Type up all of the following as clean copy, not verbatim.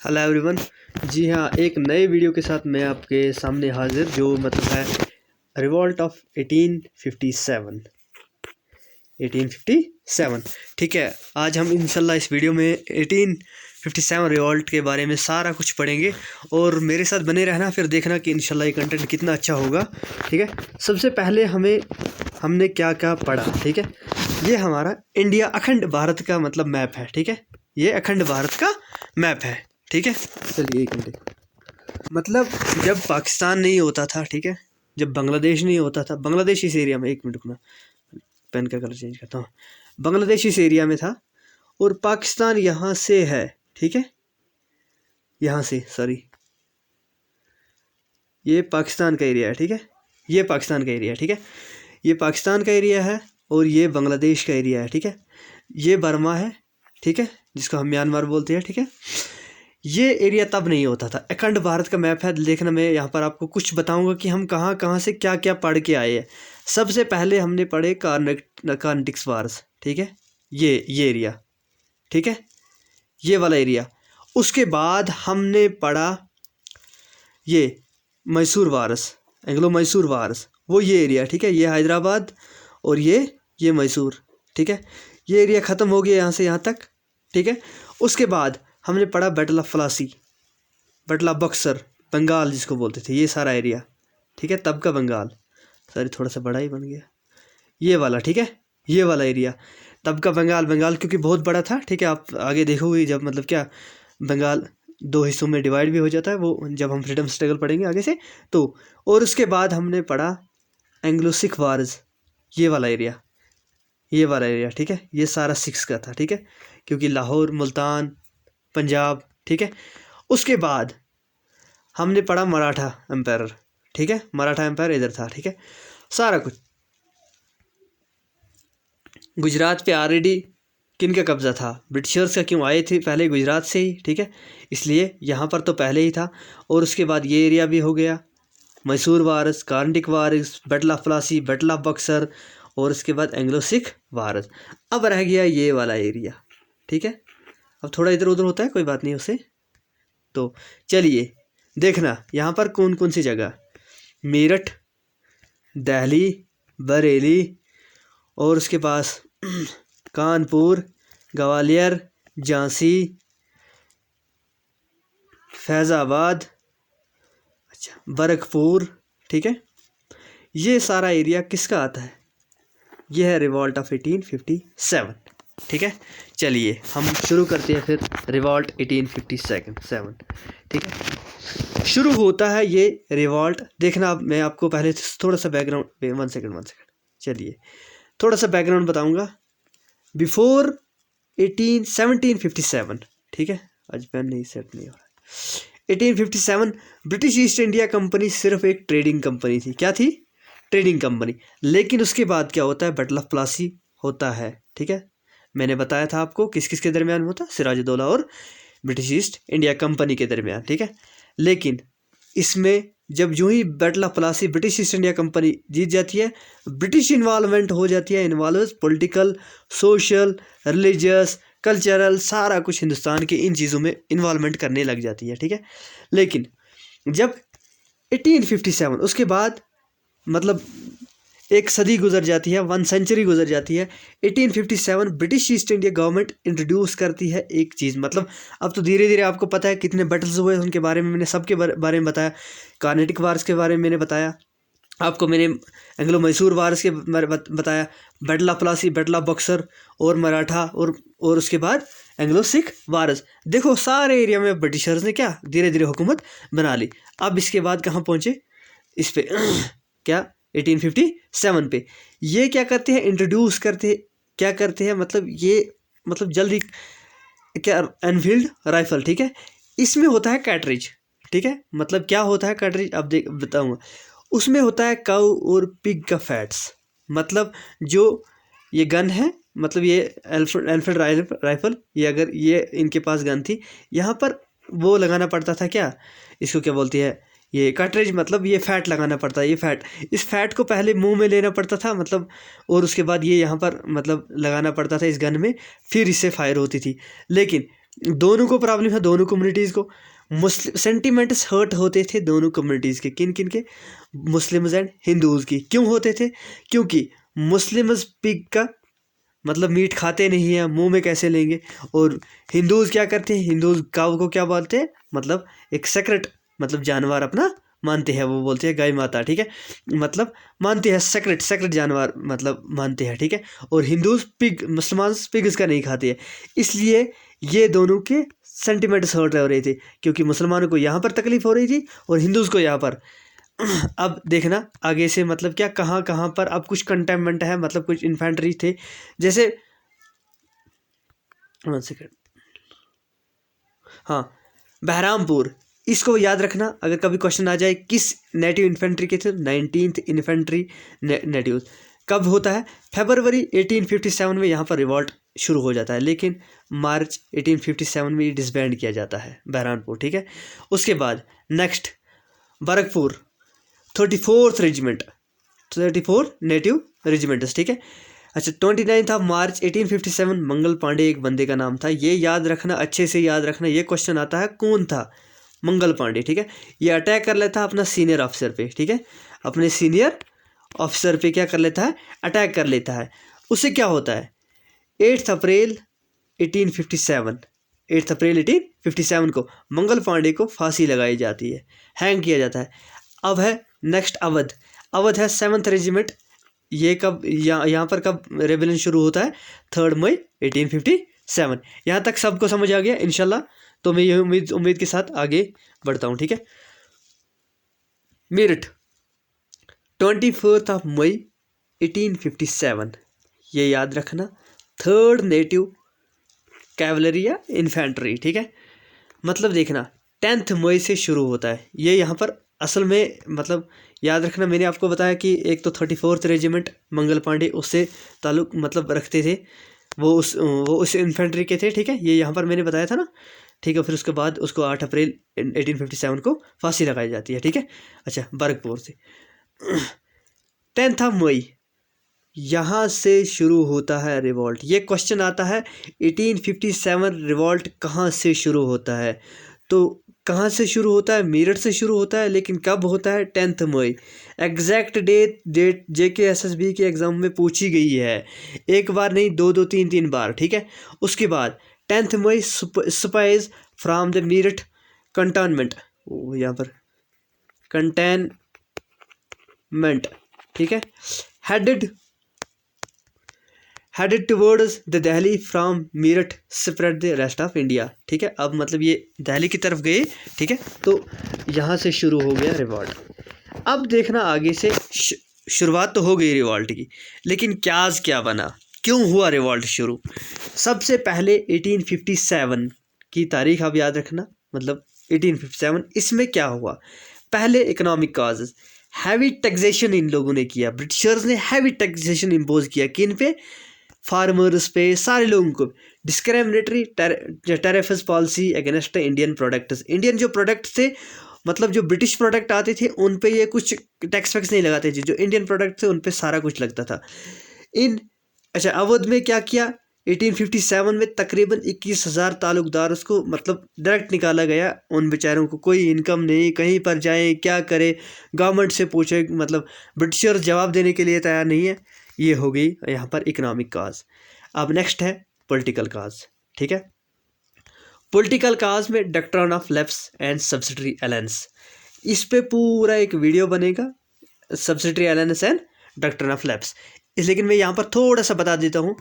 Hello everyone. जी हाँ, एक नए वीडियो के साथ मैं आपके सामने हाजिर, जो मतलब है रिवॉल्ट ऑफ 1857। ठीक है, आज हम इंशाल्लाह इस वीडियो में 1857 रिवॉल्ट के बारे में सारा कुछ पढ़ेंगे और मेरे साथ बने रहना, फिर देखना कि इंशाल्लाह ये कंटेंट कितना अच्छा होगा। ठीक है, सबसे पहले हमने क्या क्या पढ़ा। ठीक है, ये हमारा इंडिया अखंड भारत का मतलब मैप है। ठीक है, ये अखंड भारत का मैप है। ठीक है, चलिए एक मिनट। मतलब जब पाकिस्तान नहीं होता था, ठीक है, जब बांग्लादेश नहीं होता था, बांग्लादेश इस एरिया में, एक मिनट रुकना, पेन का कलर चेंज करता हूँ। बांग्लादेश इस एरिया में था और पाकिस्तान यहाँ से है। ठीक है, यहाँ से, सॉरी, ये पाकिस्तान का एरिया है। ठीक है, ये पाकिस्तान का एरिया है। ठीक है, ये पाकिस्तान का एरिया है और ये बांग्लादेश का एरिया है। ठीक है, ये बर्मा है। ठीक है, जिसको हम म्यांमार बोलते हैं। ठीक है, ये एरिया तब नहीं होता था। अखंड भारत का मैप है। देखना, मैं यहाँ पर आपको कुछ बताऊंगा कि हम कहाँ कहाँ से क्या क्या पढ़ के आए हैं। सबसे पहले हमने पढ़े कार्नेटिक्स वार्स। ठीक है, ये एरिया, ठीक है, ये वाला एरिया। उसके बाद हमने पढ़ा ये मैसूर वारस, एंग्लो मैसूर वारस, वो ये एरिया। ठीक है, ये हैदराबाद और ये मैसूर। ठीक है, ये एरिया ख़त्म हो गया यहाँ से यहाँ तक। ठीक है, उसके बाद हमने पढ़ा battle of Plassey, battle of Buxar, Bengal जिसको बोलते थे, ये सारा एरिया। ठीक है, तब का बंगाल, सॉरी थोड़ा सा बड़ा ही बन गया, ये वाला। ठीक है, ये वाला एरिया तब का बंगाल क्योंकि बहुत बड़ा था। ठीक है, आप आगे देखोगे जब मतलब क्या बंगाल दो हिस्सों में डिवाइड भी हो जाता है, वो जब हम फ्रीडम स्ट्रगल पढ़ेंगे आगे से तो। और उसके बाद हमने पढ़ा एंग्लो सिख वार्स, ये वाला एरिया, ये वाला एरिया। ठीक है, ये सारा सिख्स का था। ठीक है, क्योंकि लाहौर, मुल्तान, पंजाब। ठीक है, उसके बाद हमने पढ़ा मराठा एम्पायर। ठीक है, मराठा एम्पायर इधर था। ठीक है, सारा कुछ। गुजरात पे ऑलरेडी किन का कब्जा था? ब्रिटिशर्स का। क्यों आए थे पहले गुजरात से ही? ठीक है, इसलिए यहाँ पर तो पहले ही था। और उसके बाद ये एरिया भी हो गया, मैसूर वारस, कार्नेटिक वारस, battle of Plassey, battle of Buxar, और उसके बाद एंग्लो सिख वारस। अब रह गया ये वाला एरिया। ठीक है, अब थोड़ा इधर उधर होता है, कोई बात नहीं उसे। तो चलिए देखना यहाँ पर कौन कौन सी जगह, मेरठ, दिल्ली, बरेली, और उसके पास कानपुर, ग्वालियर, झांसी, फैज़ाबाद, अच्छा बरकपुर। ठीक है, ये सारा एरिया किसका आता है? ये है रिवॉल्ट ऑफ 1857। ठीक है, चलिए हम शुरू करते हैं फिर रिवॉल्ट 1857। ठीक है, शुरू होता है ये रिवॉल्ट। देखना, अब मैं आपको पहले थोड़ा सा बैकग्राउंड, वन सेकंड, चलिए थोड़ा सा बैकग्राउंड बताऊंगा। बिफोर 1757, ठीक है, आज पेन नहीं सेट नहीं हो रहा। 1857 ब्रिटिश ईस्ट इंडिया कंपनी सिर्फ एक ट्रेडिंग कंपनी थी। क्या थी? Trading company. लेकिन उसके बाद क्या होता है? बैटल ऑफ प्लासी होता है। ठीक है, मैंने बताया था आपको किस किस के दरमियान होता, सिराजुद्दौला और ब्रिटिश ईस्ट इंडिया कंपनी के दरमियान। ठीक है, लेकिन इसमें जब यूं ही Battle of Plassey British East India Company जीत जाती है, ब्रिटिश इन्वॉल्वमेंट हो जाती है। Involve political, social, religious, cultural, सारा कुछ हिंदुस्तान के इन चीज़ों में इन्वॉल्वमेंट करने लग जाती है। ठीक है, लेकिन जब 1857 उसके बाद मतलब एक सदी गुजर जाती है, 1 सेंचुरी गुजर जाती है। 1857 British East India government introduce करती है एक चीज़। मतलब अब तो धीरे धीरे आपको पता है कितने बैटल्स हुए, उनके बारे में मैंने सबके बारे में बताया। कार्नेटिक वार्स के बारे में मैंने बताया आपको, मैंने एंग्लो मैसूर वार्स के बारे में बताया, battle of Plassey, battle of Buxar और मराठा, और उसके बाद एंग्लो सिख वारस। देखो सारे एरिया में ब्रिटिशर्स ने क्या धीरे धीरे हुकूमत बना ली। अब इसके बाद कहाँ पहुँचे? इस पे क्या 1857 पे ये क्या करते हैं? इंट्रोड्यूस करते, क्या करते हैं मतलब ये मतलब जल्दी क्या, एनफील्ड राइफल। ठीक है, इसमें होता है कैटरिज। ठीक है, मतलब क्या होता है कैटरिज, अब देख बताऊंगा। उसमें होता है काऊ और पिग का फैट्स। मतलब जो ये गन है, मतलब ये एनफील्ड राइफल, ये अगर ये इनके पास गन थी, यहाँ पर वो लगाना पड़ता था क्या, इसको क्या बोलती है, ये कार्ट्रिज, मतलब ये फैट लगाना पड़ता है। ये फैट, इस फैट को पहले मुंह में लेना पड़ता था, मतलब, और उसके बाद ये यहाँ पर मतलब लगाना पड़ता था इस गन में, फिर इससे फायर होती थी। लेकिन दोनों को प्रॉब्लम है, दोनों कम्युनिटीज़ को। मुस्लिम सेंटिमेंट्स हर्ट होते थे दोनों कम्युनिटीज़ के, किन किन के, मुस्लिम्स एंड हिंदूज़ की। क्यों होते थे? क्योंकि मुस्लिम्स पिग का मतलब मीट खाते नहीं हैं, मुंह में कैसे लेंगे, और हिंदूज़ क्या करते हैं, हिंदूज़ काऊ को क्या बोलते हैं, मतलब एक सेक्रेट मतलब जानवर अपना मानते हैं, वो बोलते हैं गाय माता, ठीक है, मतलब मानते हैं सेक्रेट सेक्रेट जानवर मतलब मानते हैं, ठीक है। और हिंदूज़ पिग, मुसलमान पिग्स का नहीं खाते हैं। इसलिए ये दोनों के सेंटिमेंट्स हर्ट हो रहे थे, क्योंकि मुसलमानों को यहाँ पर तकलीफ हो रही थी और हिंदूज़ को यहाँ पर। अब देखना आगे से मतलब क्या, कहाँ कहाँ पर अब कुछ कंटेनमेंट है, मतलब कुछ इन्फेंट्री थे, जैसे 1 सेकेंड, हाँ, बहरामपुर, इसको याद रखना अगर कभी क्वेश्चन आ जाए, किस नेटिव इन्फेंट्री के थे, 19th इन्फेंट्री नेटिव। कब होता है? फरवरी 1857 में यहाँ पर रिवॉल्ट शुरू हो जाता है, लेकिन मार्च 1857 में ये डिसबैंड किया जाता है बहरामपुर, ठीक है। उसके बाद next Barrackpore, 34th regiment, 34 native regiments, ठीक है। अच्छा, 29 मार्च 1857 मंगल पांडे एक बंदे का नाम था, ये याद रखना, अच्छे से याद रखना, ये क्वेश्चन आता है कौन था, मंगल पांडे, ठीक है। ये अटैक कर लेता है अपना सीनियर ऑफिसर पे, ठीक है, अपने सीनियर ऑफिसर पे क्या कर लेता है, अटैक कर लेता है। उससे क्या होता है, 8 अप्रैल 1857, 8 अप्रैल 1857 को मंगल पांडे को फांसी लगाई जाती है, हैंग किया जाता है। अब है नेक्स्ट अवध, अवध है 7th रेजिमेंट, ये कब यहाँ पर कब रेबेलियन शुरू होता है, 3 मई 1857। यहाँ तक सबको समझ आ गया इंशाल्लाह, तो मैं ये उम्मीद के साथ आगे बढ़ता हूँ, ठीक है। मेरठ, 24 मई 1857, ये याद रखना, 3rd नेटिव कैवलरी या इन्फेंट्री, ठीक है। मतलब देखना 10 मई से शुरू होता है ये, यहाँ पर असल में मतलब याद रखना, मैंने आपको बताया कि एक तो 34th रेजिमेंट मंगल पांडे उससे ताल्लुक़ मतलब रखते थे, वो उस इन्फेंट्री के थे, ठीक है, ये यहाँ पर मैंने बताया था ना, ठीक है। फिर उसके बाद उसको 8 अप्रैल 1857 को फांसी लगाई जाती है, ठीक है। अच्छा, बरकपुर से 10 मई यहाँ से शुरू होता है रिवॉल्ट। ये क्वेश्चन आता है 1857 रिवॉल्ट कहाँ से शुरू होता है, तो कहाँ से शुरू होता है, मेरठ से शुरू होता है, लेकिन कब होता है, 10 मई। एग्जैक्ट डेट JKSSB के एग्ज़ाम में पूछी गई है, एक बार नहीं, 2 3 बार, ठीक है। उसके बाद 10 मई spies from the Meerut cantonment, यहाँ पर कंटेनमेंट, ठीक है, headed towards the Delhi from Meerut spread the rest of India, ठीक है। अब मतलब ये दिल्ली की तरफ गए, ठीक है, तो यहाँ से शुरू हो गया रिवॉल्ट। अब देखना आगे से शुरुआत तो हो गई रिवॉल्ट की, लेकिन क्या बना, क्यों हुआ रिवॉल्ट शुरू। सबसे पहले 1857 की तारीख आप याद रखना, मतलब 1857, इसमें क्या हुआ, पहले economic causes, heavy taxation in लोगों ने किया, ब्रिटिशर्स ने हैवी टैक्सेशन इम्पोज किया, किन पे, फार्मर्स पे, सारे लोगों को। Discriminatory tariffs policy against Indian products, Indian जो प्रोडक्ट थे, मतलब जो ब्रिटिश प्रोडक्ट आते थे उन पे ये कुछ टैक्स वैक्स नहीं लगाते थे, जो इंडियन प्रोडक्ट थे उन पे सारा कुछ लगता था। अच्छा, अवध में क्या किया, 1857 में तकरीबन 21,000 ताल्लुकदार उसको मतलब डायरेक्ट निकाला गया, उन बेचारों को कोई इनकम नहीं, कहीं पर जाए क्या करे, गवर्नमेंट से पूछे, मतलब ब्रिटिशर जवाब देने के लिए तैयार नहीं है। ये हो गई यहाँ पर इकोनॉमिक काज। अब नेक्स्ट है पॉलिटिकल काज, ठीक है। पॉलिटिकल काज में doctrine of lapse and subsidiary alliance, इस पे पूरा एक वीडियो बनेगा, subsidiary alliance and doctrine of lapse. लेकिन मैं यहाँ पर थोड़ा सा बता देता हूँ,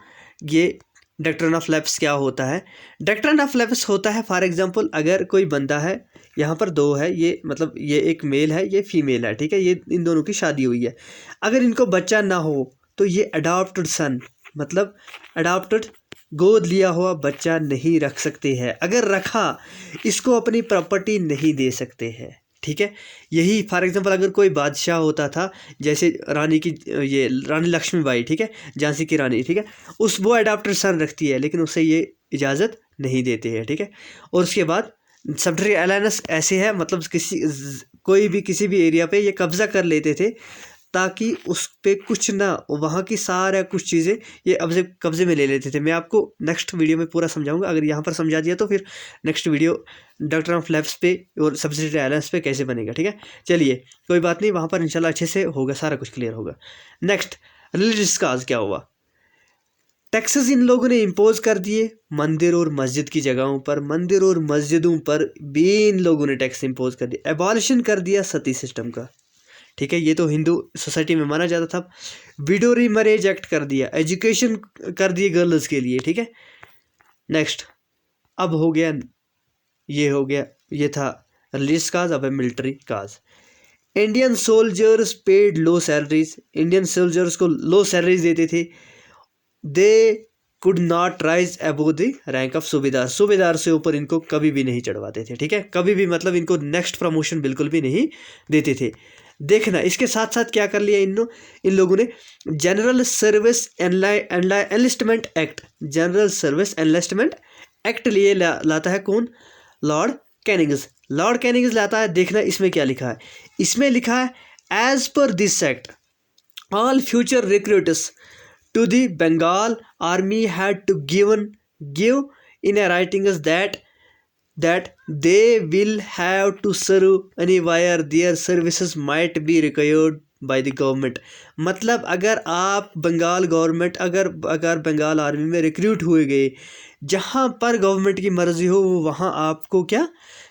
ये डॉक्ट्रिन ऑफ लैप्स क्या होता है। डॉक्ट्रिन ऑफ लैप्स होता है, फॉर एग्जांपल अगर कोई बंदा है, यहाँ पर 2 है, ये मतलब ये एक मेल है, ये फीमेल है, ठीक है, ये इन दोनों की शादी हुई है, अगर इनको बच्चा ना हो तो ये अडॉप्टेड सन, मतलब अडॉप्टेड गोद लिया हुआ बच्चा नहीं रख सकते हैं, अगर रखा इसको अपनी प्रॉपर्टी नहीं दे सकते हैं, ठीक है। यही फॉर एग्जांपल अगर कोई बादशाह होता था, जैसे रानी की, ये रानी लक्ष्मीबाई, ठीक है, झांसी की रानी, ठीक है, वो अडॉप्टेड सन रखती है, लेकिन उसे ये इजाज़त नहीं देते हैं, ठीक है। और उसके बाद सब्सिडरी अलायंस ऐसे है, मतलब कोई भी किसी भी एरिया पे ये कब्ज़ा कर लेते थे, ताकि उस पे कुछ ना, वहाँ की सारा कुछ चीज़ें ये अब से कब्जे में ले लेते थे। मैं आपको नेक्स्ट वीडियो में पूरा समझाऊंगा, अगर यहाँ पर समझा दिया तो फिर next video doctor of labs पे और सब्सिडी आइलैंड्स पे कैसे बनेगा, ठीक है। चलिए कोई बात नहीं, वहाँ पर इंशाल्लाह अच्छे से होगा, सारा कुछ क्लियर होगा। नेक्स्ट रिलीजियस काज क्या हुआ, टैक्सेस इन लोगों ने इम्पोज कर दिए मंदिर और मस्जिद की जगहों पर, मंदिर और मस्जिदों पर भी इन लोगों ने टैक्स इम्पोज कर दिया। एबॉलिशन कर दिया सती सिस्टम का, ठीक है, ये तो हिंदू सोसाइटी में माना जाता था। विडो रीमैरेज एक्ट कर दिया, एजुकेशन कर दिए गर्ल्स के लिए, ठीक है। नेक्स्ट अब हो गया, ये हो गया, ये था रिलीजियस काज। अब है मिलिट्री काज। इंडियन सोल्जर्स पेड लो सैलरीज, इंडियन सोल्जर्स को लो सैलरीज देते थे। They could not rise above the rank of सूबेदार, सूबेदार से ऊपर इनको कभी भी नहीं चढ़वाते थे, ठीक है, कभी भी, मतलब इनको नेक्स्ट प्रमोशन बिल्कुल भी नहीं देते थे। देखना इसके साथ साथ क्या कर लिया इन लोगों ने, general service enlistment act, general service enlistment act लिए लाता है कौन, लॉर्ड कैनिंग्स, लॉर्ड कैनिंग्स लाता है। देखना इसमें क्या लिखा है, इसमें लिखा है as per this act all future recruiters to the Bengal army had to give in a writing that they will have to serve anywhere their services might be required by the government। मतलब अगर आप Bengal government, अगर Bengal army में recruit हुए गए, जहाँ पर government की मर्जी हो वो वहाँ आपको क्या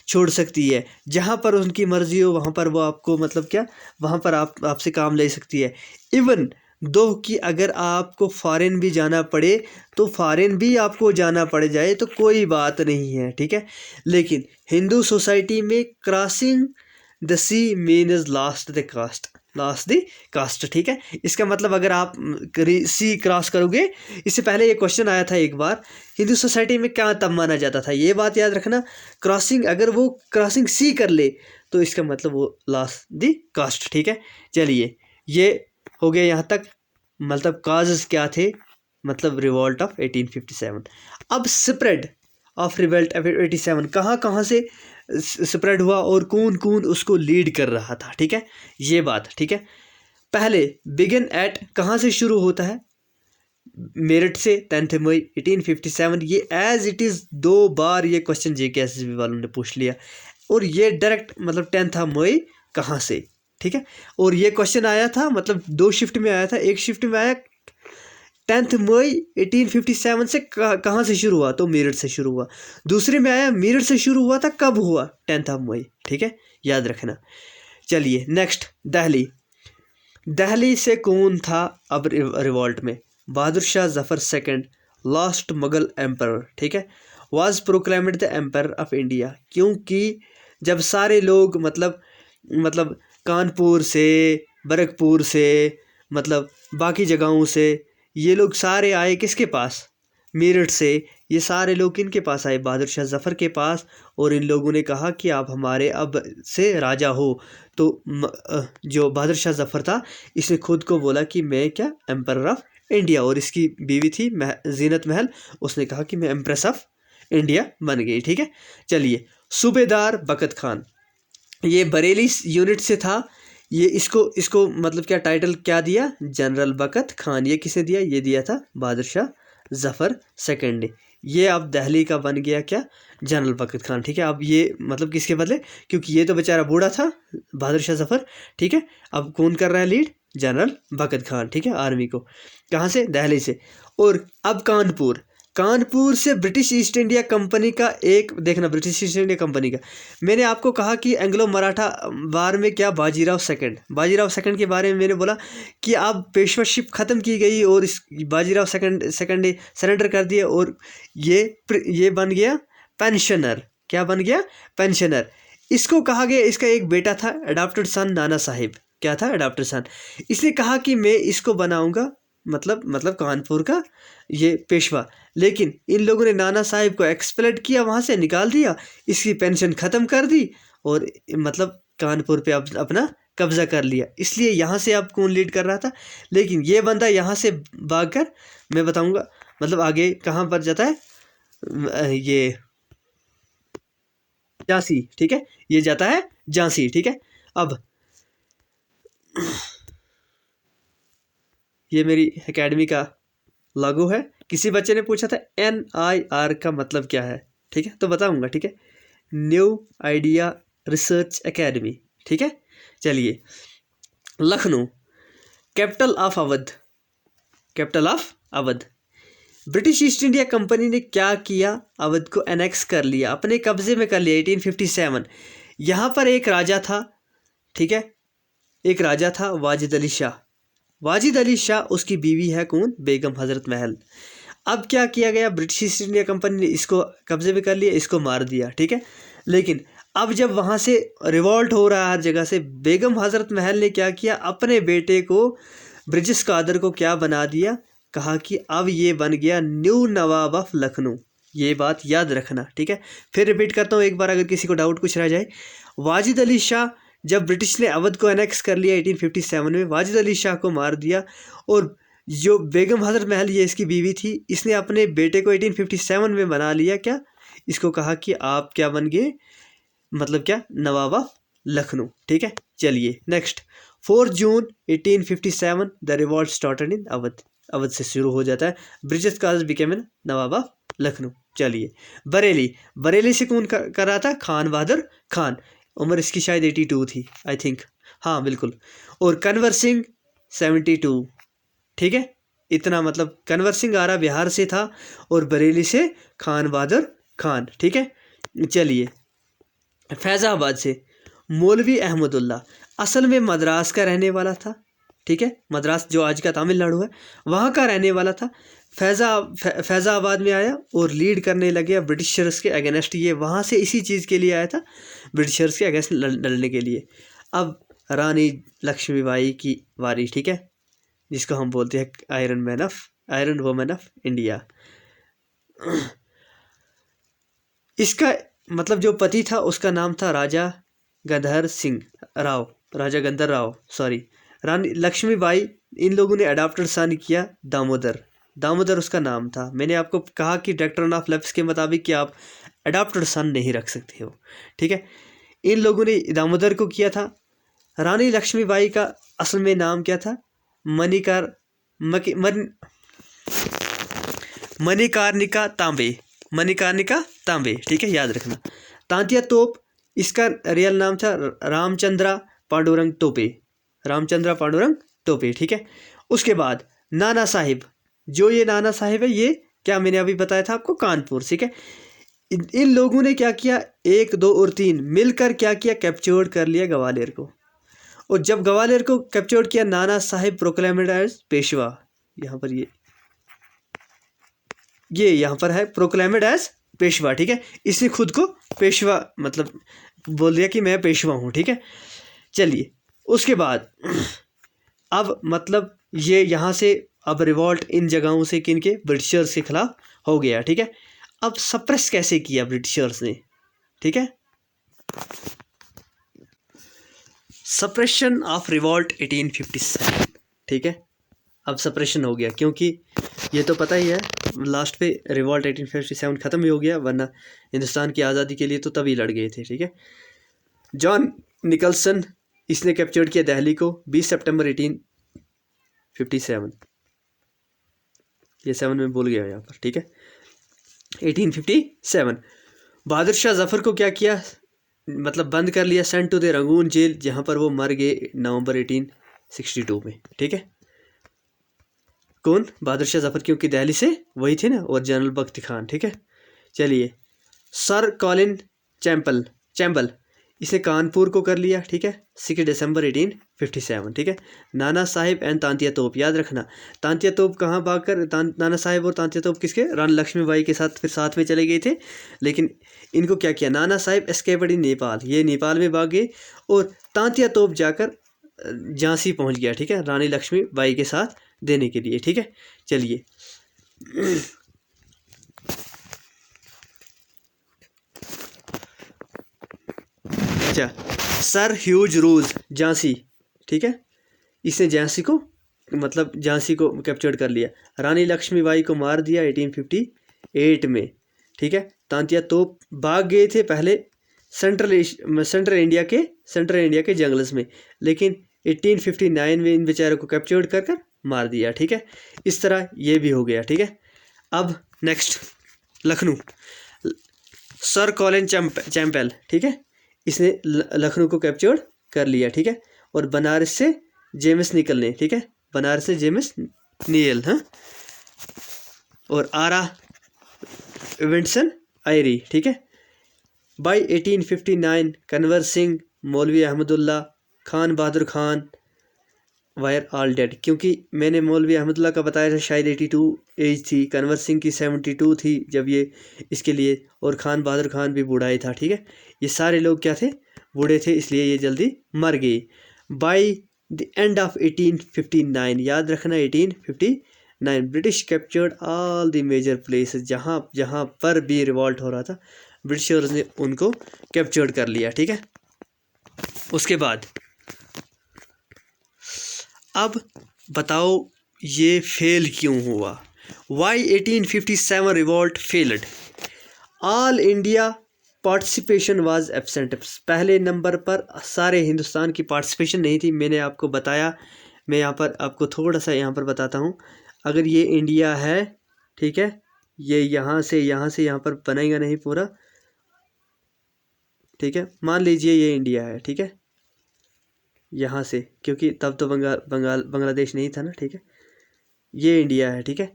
छोड़ सकती है, जहाँ पर उनकी मर्जी हो वहाँ पर वो आपको, मतलब क्या, वहाँ पर आपसे काम ले सकती है। इवन दो कि अगर आपको फॉरेन भी जाना पड़े तो फॉरेन भी आपको जाना पड़ जाए तो कोई बात नहीं है, ठीक है। लेकिन हिंदू सोसाइटी में crossing the sea means lost the caste, ठीक है। इसका मतलब अगर आप सी क्रॉस करोगे, इससे पहले ये क्वेश्चन आया था एक बार, हिंदू सोसाइटी में क्या तब माना जाता था, ये बात याद रखना। क्रॉसिंग, अगर वो क्रॉसिंग सी कर ले तो इसका मतलब वो लास्ट द कास्ट, ठीक है। चलिए ये हो गया यहाँ तक, मतलब काजेस क्या थे, मतलब रिवॉल्ट ऑफ 1857। अब स्प्रेड ऑफ रिवॉल्ट ऑफ 87 कहाँ से स्प्रेड हुआ और कौन कौन उसको लीड कर रहा था, ठीक है, ये बात, ठीक है। पहले बिगिन एट कहाँ से शुरू होता है, मेरठ से 10 मई 1857। ये एज इट इज़ 2 बार ये क्वेश्चन JKSSB वालों ने पूछ लिया, और ये डायरेक्ट मतलब 10 मई कहाँ से, ठीक है। और ये क्वेश्चन आया था, मतलब 2 शिफ्ट में आया था, एक शिफ्ट में आया 10 मई 1857 से कहाँ से शुरू हुआ, तो मेरठ से शुरू हुआ। दूसरे में आया मेरठ से शुरू हुआ था, कब हुआ, 10 मई, ठीक है, याद रखना। चलिए नेक्स्ट दिल्ली से कौन था अब रिवॉल्ट में, Bahadur Shah Zafar second, last Mughal emperor, ठीक है, was proclaimed the emperor of India. क्योंकि जब सारे लोग मतलब कानपुर से, बरकपुर से, मतलब बाकी जगहों से ये लोग सारे आए किसके पास, मेरठ से, ये सारे लोग किनके पास आए, बहादुर शाह जफ़र के पास। और इन लोगों ने कहा कि आप हमारे अब से राजा हो। तो जो बहादुर शाह जफ़र था इसने खुद को बोला कि मैं क्या एम्पर ऑफ इंडिया, और इसकी बीवी थी जीनत महल, उसने कहा कि मैं एम्प्रेस ऑफ इंडिया बन गई, ठीक है। चलिए सूबेदार बकत खान, ये बरेली यूनिट से था, ये इसको मतलब क्या टाइटल क्या दिया, जनरल बकत खान। ये किसने दिया, ये दिया था बहादुर शाह जफ़र सेकंड ने। ये अब दिल्ली का बन गया क्या, जनरल बकत खान, ठीक है। अब ये मतलब किसके बदले, क्योंकि ये तो बेचारा बूढ़ा था बहादुर शाह जफ़र, ठीक है। अब कौन कर रहा है लीड, जनरल बकत खान, ठीक है, आर्मी को। कहाँ से, दिल्ली से। और अब कानपुर से ब्रिटिश ईस्ट इंडिया कंपनी का एक, देखना ब्रिटिश ईस्ट इंडिया कंपनी का, मैंने आपको कहा कि एंग्लो मराठा वार में क्या, बाजीराव सेकंड के बारे में मैंने बोला कि अब पेशवाशिप ख़त्म की गई और इस बाजीराव सेकंड ने सरेंडर कर दिया, और ये बन गया पेंशनर। क्या बन गया, पेंशनर। इसको कहा गया, इसका एक बेटा था अडॉप्टेड सन नाना साहिब, क्या था, अडॉप्टेड सन। इसने कहा कि मैं इसको बनाऊंगा मतलब कानपुर का ये पेशवा। लेकिन इन लोगों ने नाना साहिब को एक्सप्लेट किया, वहाँ से निकाल दिया, इसकी पेंशन ख़त्म कर दी, और मतलब कानपुर पे अपना कब्ज़ा कर लिया। इसलिए यहाँ से अब कौन लीड कर रहा था, लेकिन ये बंदा यहाँ से भागकर, मैं बताऊँगा मतलब आगे कहाँ पर जाता है, ये झांसी, ठीक है, ये जाता है झांसी, ठीक है। अब ये मेरी एकेडमी का लोगो है। किसी बच्चे ने पूछा था NIR का मतलब क्या है, ठीक है, तो बताऊंगा, ठीक है, न्यू आइडिया रिसर्च एकेडमी, ठीक है। चलिए, Lucknow capital of Awadh, capital of Awadh. British East India company ने क्या किया, अवध को एनेक्स कर लिया, अपने कब्जे में कर लिया 1857। यहाँ पर एक राजा था, ठीक है, एक राजा था वाजिद अली शाह। वाजिद अली शाह, उसकी बीवी है कौन, बेगम हजरत महल। अब क्या किया गया, ब्रिटिश ईस्ट इंडिया कंपनी ने इसको कब्जे में कर लिया, इसको मार दिया, ठीक है। लेकिन अब जब वहाँ से रिवॉल्ट हो रहा है हर जगह से, बेगम हजरत महल ने क्या किया, अपने बेटे को ब्रिटिश कादर को क्या बना दिया, कहा कि अब ये बन गया न्यू नवाब ऑफ लखनऊ। ये बात याद रखना, ठीक है। फिर रिपीट करता हूँ एक बार, अगर किसी को डाउट कुछ रह जाए। वाजिद अली शाह, जब ब्रिटिश ने अवध को एनेक्स कर लिया 1857 में, वाजिद अली शाह को मार दिया, और जो बेगम हजरत महल, ये इसकी बीवी थी, इसने अपने बेटे को 1857 में बना लिया, क्या, इसको कहा कि आप क्या बन गए, मतलब क्या, नवाब ऑफ लखनऊ, ठीक है। चलिए next, 4 June 1857 the revolt started in Awadh. Awadh से शुरू हो जाता है, Birjis Qadr became an nawab of Lucknow. चलिए, बरेली, बरेली से कौन कर रहा था, खान बहादुर खान। उम्र इसकी शायद 82 थी, आई थिंक, हाँ बिल्कुल। और कन्वर सिंह 72, ठीक है। इतना, मतलब कन्वर सिंह आरा बिहार से था और बरेली से खान बहादुर खान, ठीक है। चलिए, फैज़ाबाद से मौलवी अहमदुल्ला, असल में मद्रास का रहने वाला था, ठीक है, मद्रास जो आज का तमिलनाडु है, वहाँ का रहने वाला था। फैज़ाबाद में आया और लीड करने लगे ब्रिटिशर्स के अगेंस्ट। ये वहाँ से इसी चीज़ के लिए आया था, ब्रिटिशर्स के अगेंस्ट लड़ने के लिए। अब रानी लक्ष्मीबाई की बारी, ठीक है, जिसको हम बोलते हैं आयरन वुमन ऑफ इंडिया। इसका मतलब जो पति था उसका नाम था राजा गंधर राव, सॉरी, रानी लक्ष्मीबाई। इन लोगों ने अडॉप्टेड सन किया दामोदर उसका नाम था। मैंने आपको कहा कि डॉक्टर ऑफ लैप्स के मुताबिक कि आप अडॉप्टेड सन नहीं रख सकते हो, ठीक है। इन लोगों ने दामोदर को किया था। रानी लक्ष्मीबाई का असल में नाम क्या था, मणिकर्णिका तांबे, ठीक है, याद रखना। तांतिया तोप, इसका रियल नाम था रामचंद्रा पांडुरंग टोपे, ठीक है। उसके बाद नाना साहिब, जो ये नाना साहिब है, ये क्या मैंने अभी बताया था आपको, कानपुर, ठीक है। इन लोगों ने क्या किया, 1, 2 और 3 मिलकर क्या किया, कैप्चर्ड कर लिया ग्वालियर को। और जब ग्वालियर को कैप्चर्ड किया, नाना साहिब प्रोक्लेमेड एज पेशवा। यहाँ पर ये यहाँ पर है प्रोक्लेमेड एज पेशवा, ठीक है। इसने खुद को पेशवा मतलब बोल दिया कि मैं पेशवा हूँ, ठीक है। चलिए, उसके बाद अब मतलब ये यहाँ से अब रिवॉल्ट इन जगहों से किनके, ब्रिटिशर्स के खिलाफ हो गया, ठीक है। अब सप्रेस कैसे किया ब्रिटिशर्स ने, ठीक है। सप्रेशन ऑफ रिवॉल्ट 1857, ठीक है। अब सप्रेशन हो गया, क्योंकि ये तो पता ही है लास्ट पे रिवॉल्ट 1857 ख़त्म ही हो गया, वरना हिंदुस्तान की आज़ादी के लिए तो तभी लड़ गए थे, ठीक है। जॉन निकल्सन, इसने कैप्चर्ड किया दिल्ली को 20 सितंबर 1857। ये 7 में भूल गया यहाँ पर, ठीक है, 1857। बहादुर शाह जफ़र को क्या किया, मतलब बंद कर लिया, sent to the Rangoon jail, जहाँ पर वो मर गए नवंबर 1862 में, ठीक है। कौन, बहादुर शाह जफ़र, क्योंकि दिल्ली से वही थे ना, और जनरल बख्ती खान, ठीक है। चलिए, सर कॉलिन चैम्बल, इसे कानपुर को कर लिया, ठीक है, 6 दिसंबर 1857, ठीक है। नाना साहिब एंड तांतिया तोप, याद रखना, तांतिया तोप कहाँ भागकर, नाना साहिब और तांतिया तोप किसके, रानी लक्ष्मीबाई के साथ फिर साथ में चले गए थे। लेकिन इनको क्या किया, नाना साहिब एस्केप्ड इन नेपाल, ये नेपाल में भाग गए, और तांतिया तोप जाकर झांसी पहुँच गया, ठीक है, रानी लक्ष्मीबाई के साथ देने के लिए, ठीक है। चलिए, अच्छा, सर ह्यूज रूज झांसी, ठीक है, इसने झांसी को मतलब झांसी को कैप्चर्ड कर लिया। रानी लक्ष्मीबाई को मार दिया 1858 में, ठीक है। तांतिया तोप भाग गए थे पहले सेंट्रल इंडिया के जंगल्स में, लेकिन 1859 में इन बेचारों को कैप्चर्ड कर मार दिया, ठीक है। इस तरह ये भी हो गया, ठीक है। अब नेक्स्ट लखनऊ, सर कॉलिन चैंपेल, ठीक है, इसने लखनऊ को कैप्चर कर लिया, ठीक है। और बनारस से जेम्स निकल ने, ठीक है, बनारस से जेम्स नियल, हाँ। और आरा विंटसन आयरी, ठीक है। बाई 1859 कन्वर सिंह, मौलवी अहमदुल्ला, खान बहादुर खान वायर ऑल डेड, क्योंकि मैंने मौलवी अहमदुल्ला का बताया था शायद 82 एज थी, कन्वर सिंह की 72 थी जब ये इसके लिए, और खान बहादुर खान भी बूढ़ा ही था, ठीक है। ये सारे लोग क्या थे, बूढ़े थे, इसलिए ये जल्दी मर गए। बाई द एंड ऑफ 1859, याद रखना 1859, British captured all the major places, जहाँ जहाँ पर भी रिवॉल्ट हो रहा था ब्रिटिशर्स ने उनको कैप्चर्ड कर लिया, ठीक है। उसके बाद अब बताओ ये फेल क्यों हुआ, why 1857 revolt failed, all India participation was absent, पहले नंबर पर सारे हिंदुस्तान की पार्टिसिपेशन नहीं थी। मैंने आपको बताया, मैं यहाँ पर आपको थोड़ा सा यहाँ पर बताता हूँ। अगर ये इंडिया है, ठीक है, ये यहाँ से यहाँ पर बनेगा नहीं पूरा, ठीक है। मान लीजिए ये इंडिया है, ठीक है, यहाँ से, क्योंकि तब तो बांग्लादेश नहीं था ना, ठीक है। ये इंडिया है, ठीक है,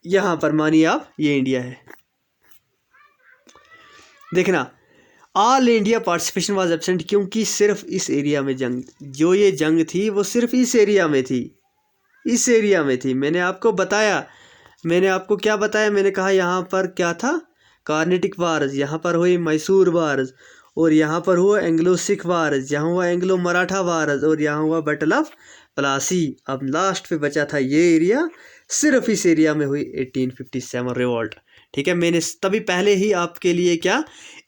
यहाँ पर मानिए आप ये इंडिया है। देखना, all India participation was absent, क्योंकि सिर्फ इस एरिया में जंग, जो ये जंग थी वो सिर्फ इस एरिया में थी, इस एरिया में थी। मैंने आपको बताया, मैंने आपको क्या बताया, मैंने कहा यहाँ पर क्या था, कार्नेटिक वार्स, यहाँ पर हुई मैसूर वार्स, और यहाँ पर हुआ एंग्लो सिख वार्स, यहाँ हुआ एंग्लो मराठा वार्स, और यहाँ हुआ बैटल ऑफ प्लासी। अब लास्ट पे बचा था ये एरिया, सिर्फ इस एरिया में हुई 1857 रिवॉल्ट, ठीक है। मैंने तभी पहले ही आपके लिए क्या,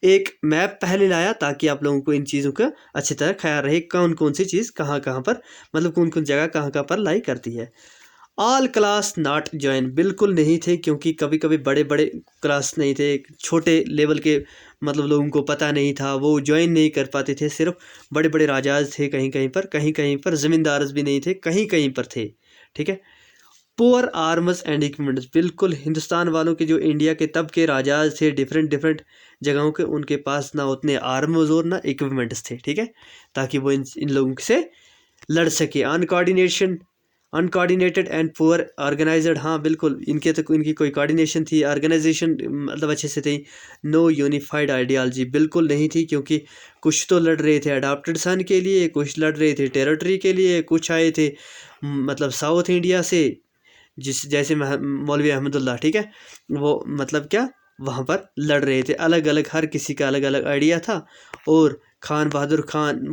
एक मैप पहले लाया, ताकि आप लोगों को इन चीज़ों का अच्छी तरह ख्याल रहे, कौन कौन सी चीज़ कहाँ कहाँ पर, मतलब कौन कौन जगह कहाँ कहाँ पर लाई करती है। ऑल क्लास नॉट ज्वाइन, बिल्कुल नहीं थे, क्योंकि कभी कभी बड़े बड़े क्लास नहीं थे, छोटे लेवल के मतलब लोगों को पता नहीं था, वो ज्वाइन नहीं कर पाते थे। सिर्फ बड़े बड़े राजाज थे कहीं कहीं पर ज़मींदार भी नहीं थे, कहीं कहीं पर थे, ठीक है। पुअर आर्म्स एंड इक्विपमेंट्स, बिल्कुल हिंदुस्तान वालों के जो इंडिया के तब के राजाज थे डिफरेंट डिफरेंट जगहों के, उनके पास ना उतने आर्म्स और ना इक्विपमेंट्स थे, ठीक है, ताकि वो इन लोगों से लड़ सके। अनकोऑर्डिनेटेड एंड पुअर ऑर्गेनाइज्ड, हाँ बिल्कुल, इनकी कोई कोऑर्डिनेशन थी, ऑर्गेनाइजेशन मतलब अच्छे से थी। नो यूनिफाइड आइडियालॉजी, बिल्कुल नहीं थी, क्योंकि कुछ तो लड़ रहे थे अडॉप्टेड सन के लिए, कुछ लड़ रहे थे टेरिटरी के लिए, कुछ आए थे मतलब साउथ इंडिया से, जैसे मौलवी अहमदुल्ला, ठीक है, वो मतलब क्या वहाँ पर लड़ रहे थे, अलग अलग, हर किसी का अलग अलग आइडिया था। और खान बहादुर खान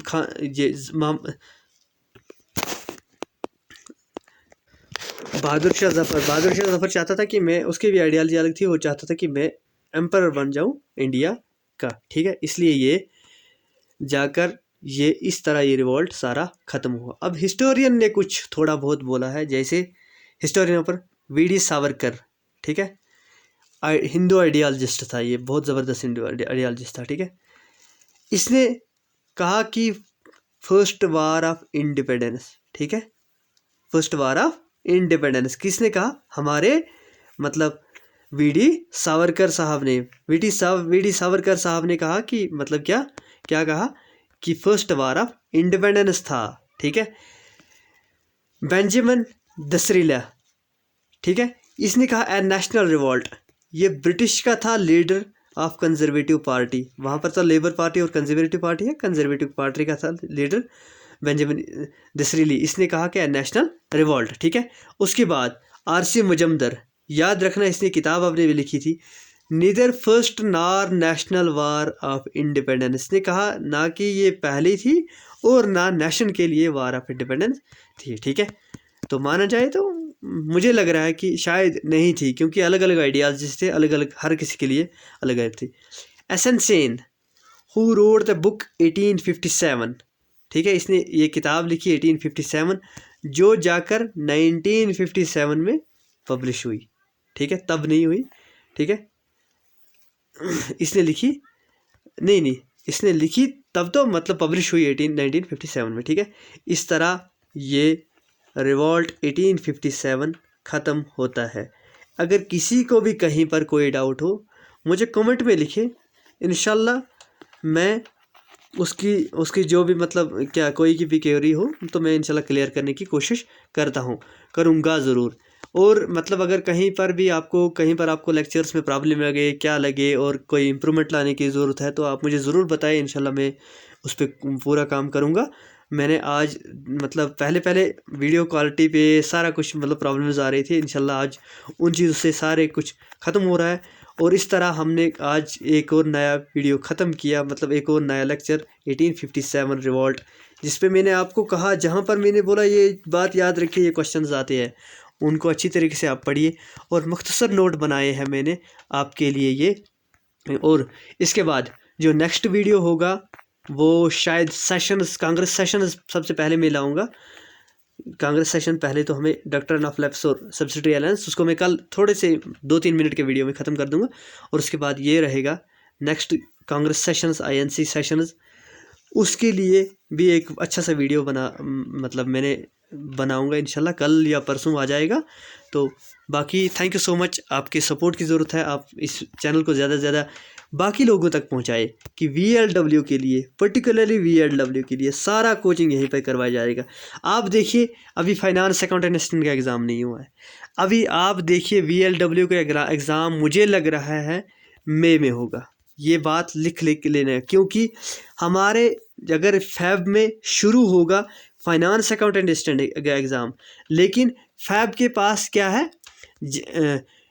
बहादुर शाह जफर चाहता था कि मैं, उसकी भी आइडियालॉजी अलग थी, वो चाहता था कि मैं एम्परर बन जाऊं इंडिया का, ठीक है। इसलिए ये जाकर ये इस तरह ये रिवॉल्ट सारा ख़त्म हुआ। अब हिस्टोरियन ने कुछ थोड़ा बहुत बोला है, जैसे हिस्टोरियन पर वी.डी. सावरकर, ठीक है, हिंदू आइडियालजिस्ट था, ये बहुत ज़बरदस्त हिंदू आइडियालजिस्ट था, ठीक है। इसने कहा कि फर्स्ट वार ऑफ इंडिपेंडेंस, ठीक है, फर्स्ट वार ऑफ इंडिपेंडेंस किसने कहा, हमारे मतलब वी.डी. सावरकर साहब ने, वी.डी. सावरकर साहब ने कहा कि मतलब क्या कहा कि फर्स्ट वार ऑफ इंडिपेंडेंस था, ठीक है। बेंजामिन डिसरेली, ठीक है, इसने कहा ए नेशनल रिवॉल्ट, ये ब्रिटिश का था लीडर ऑफ कंजर्वेटिव पार्टी, वहाँ पर तो लेबर पार्टी और कंजर्वेटिव पार्टी है, कंजर्वेटिव पार्टी का था लीडर बेंजामिन डिसरेली, इसने कहा कि नेशनल रिवॉल्ट, ठीक है। उसके बाद आर.सी. मुजम्दर, याद रखना इसने किताब आपने भी लिखी थी, नीदर फर्स्ट नार नेशनल वार ऑफ इंडिपेंडेंस, इसने कहा ना कि ये पहली थी और ना नेशन के लिए वार ऑफ इंडिपेंडेंस थी, ठीक है। तो माना जाए तो मुझे लग रहा है कि शायद नहीं थी, क्योंकि अलग अलग आइडियालॉजीज थे, अलग अलग, हर किसी के लिए अलग अलग थी। S N Sen who wrote the book 1857, ठीक है, इसने ये किताब लिखी 1857, जो जाकर 1957 में पब्लिश हुई, ठीक है, तब नहीं हुई, ठीक है। इसने लिखी नहीं इसने लिखी तब तो मतलब पब्लिश हुई 1957 में, ठीक है। इस तरह ये रिवॉल्ट 1857 ख़त्म होता है। अगर किसी को भी कहीं पर कोई डाउट हो मुझे कमेंट में लिखे, इंशाल्लाह मैं उसकी जो भी मतलब क्या कोई की भी क्वेरी हो तो मैं इंशाल्लाह क्लियर करने की कोशिश करूँगा ज़रूर। और मतलब अगर कहीं पर आपको लेक्चर्स में प्रॉब्लम लगे, क्या लगे और कोई इम्प्रूवमेंट लाने की ज़रूरत है तो आप मुझे ज़रूर बताएं, इंशाल्लाह मैं उस पर पूरा काम करूँगा। मैंने आज मतलब पहले वीडियो क्वालिटी पे सारा कुछ मतलब प्रॉब्लम्स आ रही थी, इंशाल्लाह आज उन चीज़ों से सारे कुछ ख़त्म हो रहा है। और इस तरह हमने आज एक और नया वीडियो ख़त्म किया, मतलब एक और नया लेक्चर 1857 रिवॉल्ट, जिस पे मैंने आपको कहा, जहाँ पर मैंने बोला ये बात याद रखिए, ये क्वेश्चंस आते हैं उनको अच्छी तरीके से आप पढ़िए। और मुख्तसर नोट बनाए हैं मैंने आपके लिए ये। और इसके बाद जो नेक्स्ट वीडियो होगा वो शायद सेशंस, कांग्रेस सेशंस सबसे पहले मैं लाऊंगा। कांग्रेस सेशन पहले तो हमें डॉक्ट्रिन ऑफ लैप्स और सब्सिडी अलायंस, उसको मैं कल थोड़े से 2-3 मिनट के वीडियो में ख़त्म कर दूंगा। और उसके बाद ये रहेगा next Congress sessions, INC sessions, उसके लिए भी एक अच्छा सा वीडियो मतलब मैंने बनाऊंगा, इंशाल्लाह कल या परसों आ जाएगा। तो बाकी थैंक यू सो मच, आपके सपोर्ट की ज़रूरत है। आप इस चैनल को ज़्यादा से ज़्यादा बाकी लोगों तक पहुंचाए कि VLW के लिए, पर्टिकुलरली VLW के लिए सारा कोचिंग यहीं पर करवाया जाएगा। आप देखिए अभी फाइनेंस अकाउंटेंट असिस्टेंट का एग्ज़ाम नहीं हुआ है, अभी आप देखिए VLW का एग्ज़ाम मुझे लग रहा है मई में होगा। ये बात लिख लेना है, क्योंकि हमारे अगर फैब में शुरू होगा फाइनेंस अकाउंटेंट असिस्टेंट एग्ज़ाम, लेकिन फैब के पास क्या है,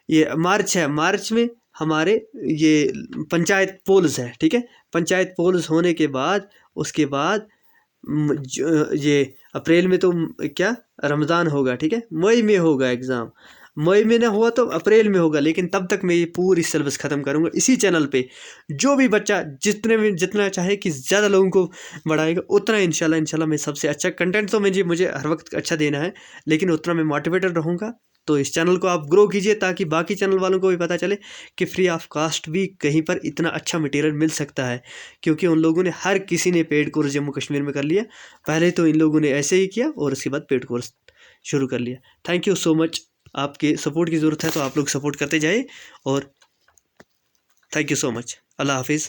ये मार्च है, मार्च में हमारे ये पंचायत पोल्स है, ठीक है। पंचायत पोल्स होने के बाद उसके बाद ये अप्रैल में तो क्या रमज़ान होगा, ठीक है। मई में होगा एग्ज़ाम, मई में ना हुआ तो अप्रैल में होगा, लेकिन तब तक मैं ये पूरी सिलेबस ख़त्म करूँगा इसी चैनल पे। जो भी बच्चा जितना चाहे कि ज़्यादा लोगों को बढ़ाएगा उतना इंशाल्लाह मैं सबसे अच्छा कंटेंट तो मुझे हर वक्त अच्छा देना है, लेकिन उतना मैं मोटिवेटेड रहूँगा। तो इस चैनल को आप ग्रो कीजिए ताकि बाकी चैनल वालों को भी पता चले कि फ्री ऑफ कास्ट भी कहीं पर इतना अच्छा मटेरियल मिल सकता है, क्योंकि उन लोगों ने हर किसी ने पेड कोर्स जम्मू कश्मीर में कर लिया। पहले तो इन लोगों ने ऐसे ही किया और उसके बाद पेड कोर्स शुरू कर लिया। थैंक यू सो मच, आपके सपोर्ट की ज़रूरत है तो आप लोग सपोर्ट करते जाइए। और थैंक यू सो मच, अल्लाह हाफिज़।